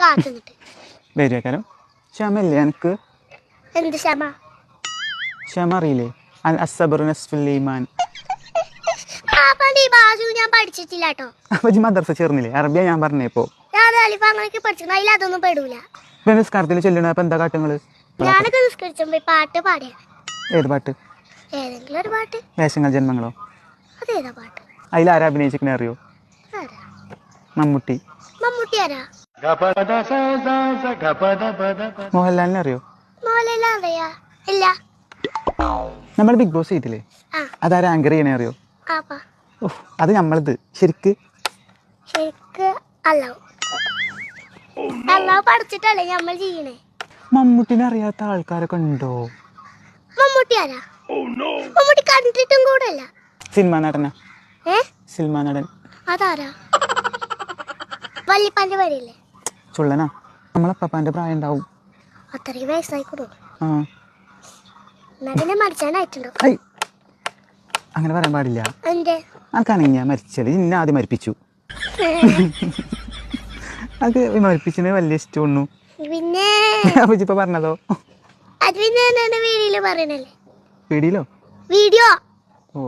കാത്തുനിന്നിട്ട് വരുവക്കാരം ക്ഷമല്ലേ എനിക്ക് എന്ത് ക്ഷമ ക്ഷമ അറിയില്ലേ അൽ അസ്സബറു നസ്ഫുൽ ഈമാൻ. ഈ ഭാഷ ഞാൻ പഠിച്ചിട്ടില്ല കേട്ടോ. അപ്പൊ ഇജ്ജ് മദ്രസ ചേർന്നില്ലേ? അറബിയ ഞാൻ പറഞ്ഞപ്പോ ഞാൻ അലിഫ് അങ്ങനെയൊക്കെ പഠിച്ചു. അതിൽ അതൊന്നും പെടൂല. ഇപ്പൊ നിസ്കാരത്തിൽ ചൊല്ലണ അപ്പൊ എന്താ കാട്ടുങ്ങള്? ഞാനൊക്കെ നിസ്കരിച്ചപ്പോ പാട്ട് പാടിയ. ഏത് പാട്ട്? ഏതെങ്കിലും ഒരു പാട്ട്. വേഷങ്ങൾ ജന്മങ്ങളോ? അതേതാ പാട്ട്? അതിലാരാ അഭിനയിച്ചിരിക്കണ അറിയോ? മമ്മൂട്ടി. മമ്മൂട്ടി ആരാ? മോഹൻലാലിനെ അറിയോ? മോഹൻലാൽ അറിയാ? ഇല്ല. നമ്മൾ ബിഗ് ബോസ് ചെയ്തില്ലേ, അതാരാ ആങ്കർ ചെയ്യണേ അറിയോ? അത് നമ്മളത് ശരിക്ക് അല്ലാഹു പഠിച്ചിട്ടല്ലേ നമ്മൾ ചെയ്യണേ. മമ്മൂട്ടിനെ അറിയാത്ത ആൾക്കാരൊക്കെ ഉണ്ടോ? മമ്മൂട്ടി ആരാ? മമ്മൂട്ടി കണ്ടിട്ടും കൂടല്ല. സിനിമാ നടനാ. സിനിമാ നടൻ. അതാരാ? വല്യപ്പാന്റെ പേരില്ലേ? ചുള്ളനാ. നമ്മളപ്പാപ്പാന്റെ പ്രായം ഉണ്ടാവും. അത്രയും വയസ്സായിക്കോളൂ. മരിച്ചാനായിട്ടുണ്ടോ? അങ്ങനെ പറയാൻ പാടില്ല. ആൾക്കാണെങ്കിൽ ഞാൻ മരിച്ചത് ഇന്നെ ആദ്യം മരിപ്പിച്ചു. അത് മരിപ്പിച്ചതിന് വലിയ ഇഷ്ടമൊന്നു. പിന്നെ ഇപ്പൊ പറഞ്ഞതോ? അത് പിന്നെ വീഡിയോയില് പറയണല്ലേ. വീഡിയോയിലോ? വീഡിയോ. ഓ